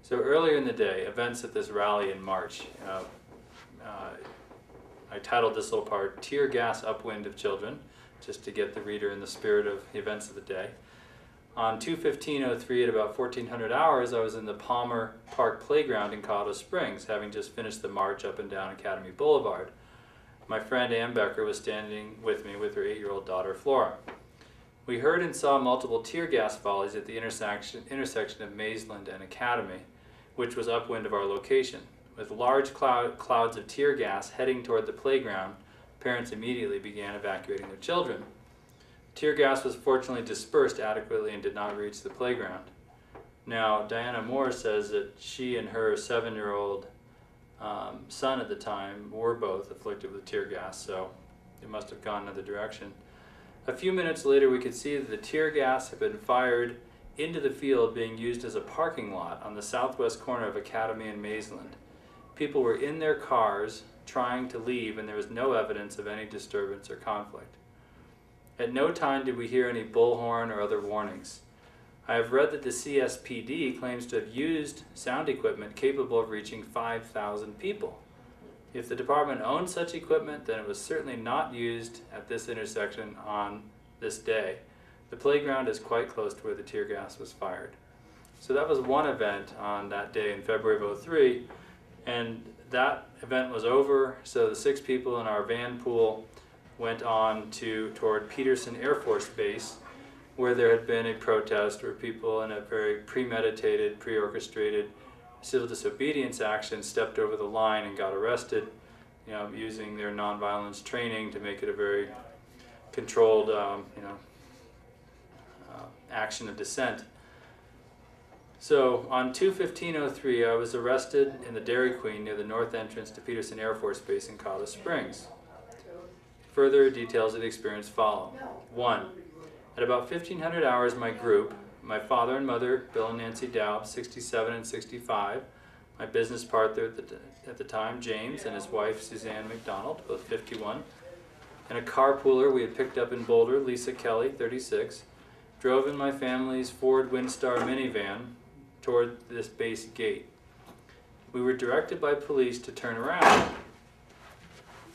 So earlier in the day, events at this rally in March. I titled this little part, Tear Gas Upwind of Children, just to get the reader in the spirit of the events of the day. On 2/15/03 at about 1400 hours, I was in the Palmer Park Playground in Colorado Springs, having just finished the march up and down Academy Boulevard. My friend Ann Becker was standing with me with her 8-year-old daughter Flora. We heard and saw multiple tear gas volleys at the intersection of Maysland and Academy, which was upwind of our location. With large clouds of tear gas heading toward the playground, parents immediately began evacuating their children. Tear gas was fortunately dispersed adequately and did not reach the playground. Now, Diana Moore says that she and her 7-year-old son at the time were both afflicted with tear gas, so it must have gone another direction. A few minutes later, we could see that the tear gas had been fired into the field being used as a parking lot on the southwest corner of Academy and Maysland. People were in their cars trying to leave, and there was no evidence of any disturbance or conflict. At no time did we hear any bullhorn or other warnings. I have read that the CSPD claims to have used sound equipment capable of reaching 5,000 people. If the department owned such equipment, then it was certainly not used at this intersection on this day. The playground is quite close to where the tear gas was fired. So that was one event on that day in February of '03, and that event was over, so the 6 people in our van pool went on toward Peterson Air Force Base, where there had been a protest where people in a very premeditated, pre-orchestrated civil disobedience action stepped over the line and got arrested, using their nonviolence training to make it a very controlled, action of dissent. So on 2/15/03, I was arrested in the Dairy Queen near the north entrance to Peterson Air Force Base in Colorado Springs. Further details of the experience follow. 1. At about 1500 hours, my group, my father and mother, Bill and Nancy Doub, 67 and 65, my business partner at the time, James, and his wife, Suzanne McDonald, both 51, and a carpooler we had picked up in Boulder, Lisa Kelly, 36, drove in my family's Ford Windstar minivan toward this base gate. We were directed by police to turn around.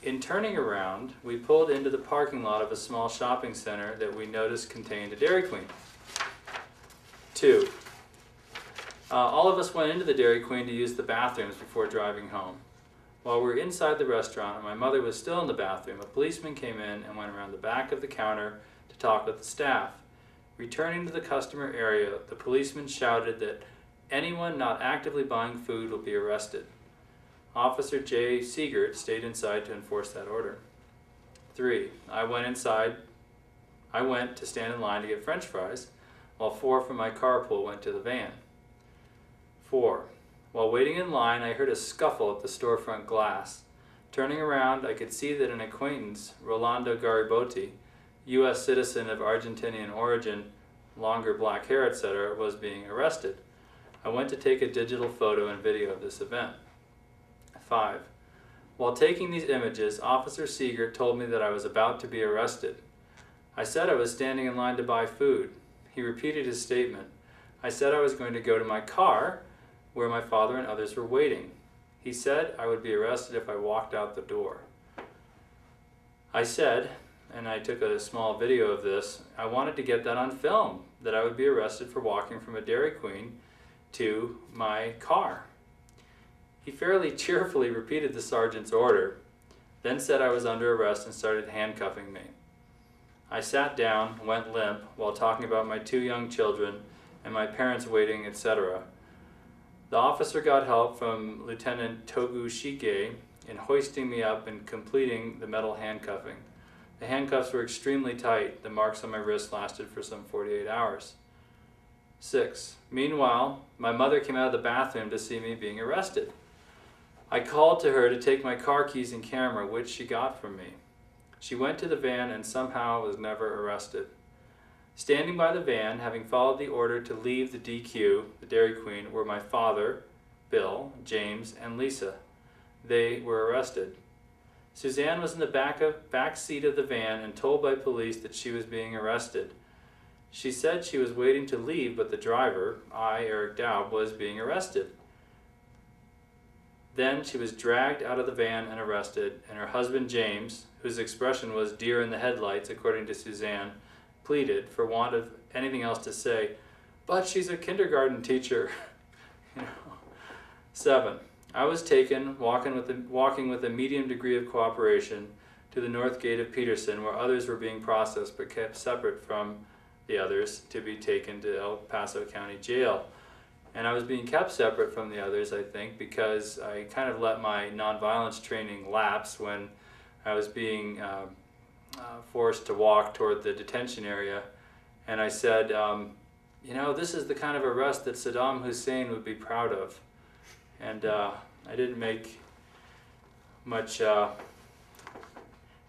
In turning around, we pulled into the parking lot of a small shopping center that we noticed contained a Dairy Queen. 2. All of us went into the Dairy Queen to use the bathrooms before driving home. While we were inside the restaurant and my mother was still in the bathroom, a policeman came in and went around the back of the counter to talk with the staff. Returning to the customer area, the policeman shouted that anyone not actively buying food will be arrested. Officer J. Siegert stayed inside to enforce that order. 3. I went to stand in line to get French fries, while 4 from my carpool went to the van. 4. While waiting in line, I heard a scuffle at the storefront glass. Turning around, I could see that an acquaintance, Rolando Garibotti, U.S. citizen of Argentinian origin, longer black hair, etc., was being arrested. I went to take a digital photo and video of this event. 5. While taking these images, Officer Siegert told me that I was about to be arrested. I said I was standing in line to buy food. He repeated his statement. I said I was going to go to my car, where my father and others were waiting. He said I would be arrested if I walked out the door. I said, and I took a small video of this, I wanted to get that on film, that I would be arrested for walking from a Dairy Queen to my car. He fairly cheerfully repeated the sergeant's order, then said I was under arrest and started handcuffing me. I sat down, went limp, while talking about my 2 young children and my parents waiting, etc. The officer got help from Lieutenant Togu Shige in hoisting me up and completing the metal handcuffing. The handcuffs were extremely tight. The marks on my wrist lasted for some 48 hours. 6. Meanwhile, my mother came out of the bathroom to see me being arrested. I called to her to take my car keys and camera, which she got from me. She went to the van and somehow was never arrested. Standing by the van, having followed the order to leave the DQ, the Dairy Queen, were my father, Bill, James, and Lisa. They were arrested. Suzanne was in the back seat of the van and told by police that she was being arrested. She said she was waiting to leave, but the driver, Eric Doub, was being arrested. Then she was dragged out of the van and arrested, and her husband James, whose expression was deer in the headlights according to Suzanne, pleaded, for want of anything else to say, "But she's a kindergarten teacher." 7. I was taken, walking with a medium degree of cooperation, to the north gate of Peterson, where others were being processed but kept separate from the others to be taken to El Paso County Jail. And I was being kept separate from the others, I think, because I kind of let my nonviolence training lapse when I was being forced to walk toward the detention area. And I said, you know, this is the kind of arrest that Saddam Hussein would be proud of. And I didn't make much,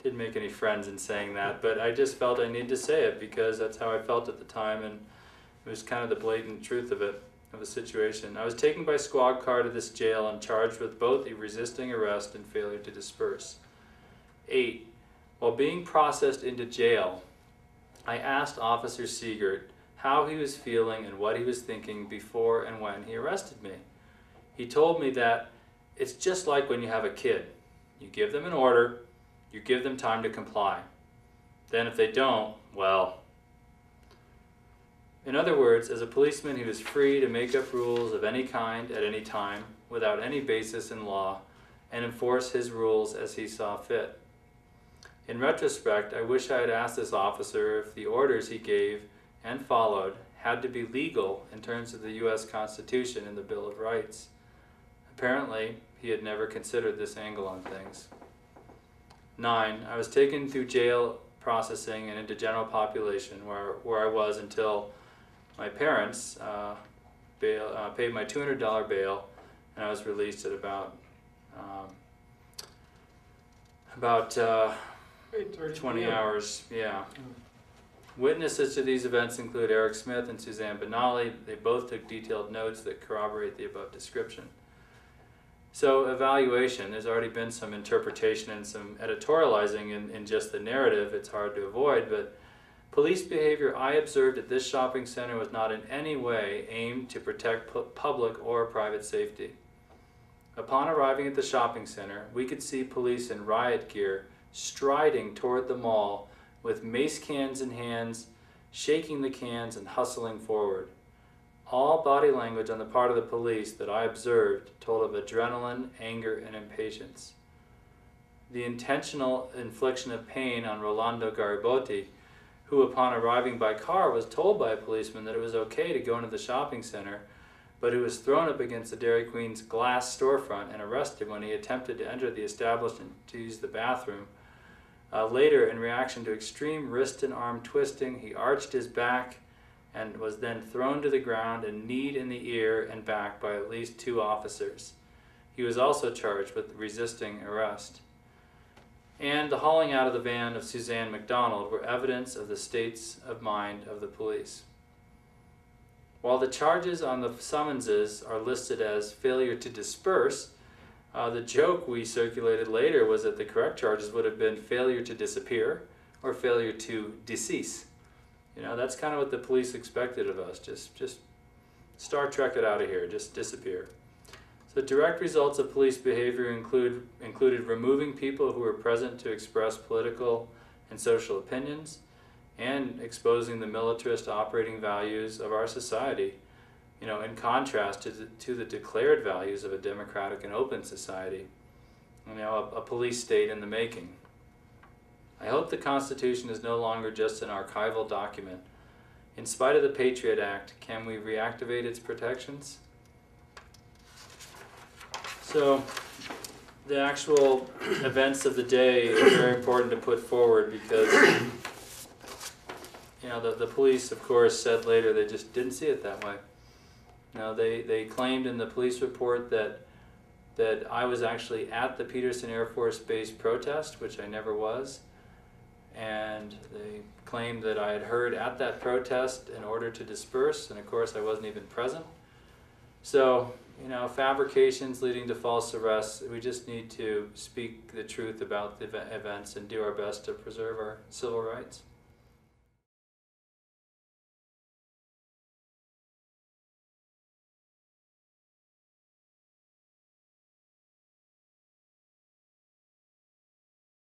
didn't make any friends in saying that, but I just felt I needed to say it because that's how I felt at the time, and it was kind of the blatant truth of it. Of the situation. I was taken by squad car to this jail and charged with both a resisting arrest and failure to disperse. 8. While being processed into jail, I asked Officer Siegert how he was feeling and what he was thinking before and when he arrested me. He told me that it's just like when you have a kid. You give them an order, you give them time to comply. Then if they don't, well... In other words, as a policeman, he was free to make up rules of any kind at any time without any basis in law and enforce his rules as he saw fit. In retrospect, I wish I had asked this officer if the orders he gave and followed had to be legal in terms of the U.S. Constitution and the Bill of Rights. Apparently, he had never considered this angle on things. 9. I was taken through jail processing and into general population where I was until my parents paid my $200 bail, and I was released at about 20 hours. Yeah. Witnesses to these events include Eric Smith and Suzanne Benally. They both took detailed notes that corroborate the above description. So evaluation, there's already been some interpretation and some editorializing in just the narrative. It's hard to avoid, but police behavior I observed at this shopping center was not in any way aimed to protect public or private safety. Upon arriving at the shopping center, we could see police in riot gear striding toward the mall with mace cans in hands, shaking the cans and hustling forward. All body language on the part of the police that I observed told of adrenaline, anger, and impatience. The intentional infliction of pain on Rolando Garibotti, who upon arriving by car was told by a policeman that it was okay to go into the shopping center, but who was thrown up against the Dairy Queen's glass storefront and arrested when he attempted to enter the establishment to use the bathroom. Later, in reaction to extreme wrist and arm twisting, he arched his back and was then thrown to the ground and kneed in the ear and back by at least 2 officers. He was also charged with resisting arrest. And the hauling out of the van of Suzanne McDonald were evidence of the states of mind of the police. While the charges on the summonses are listed as failure to disperse, the joke we circulated later was that the correct charges would have been failure to disappear or failure to decease. You know, that's kind of what the police expected of us. Just Star Trek it out of here, just disappear. So direct results of police behavior included removing people who were present to express political and social opinions, and exposing the militarist operating values of our society, you know, in contrast to the declared values of a democratic and open society, you know, a police state in the making. I hope the Constitution is no longer just an archival document. In spite of the Patriot Act, can we reactivate its protections? So, the actual events of the day are very important to put forward because, you know, the police, of course, said later they just didn't see it that way. You know, they claimed in the police report that I was actually at the Peterson Air Force Base protest, which I never was, and they claimed that I had heard at that protest an order to disperse, and of course I wasn't even present. So, you know, fabrications leading to false arrests, we just need to speak the truth about the events and do our best to preserve our civil rights.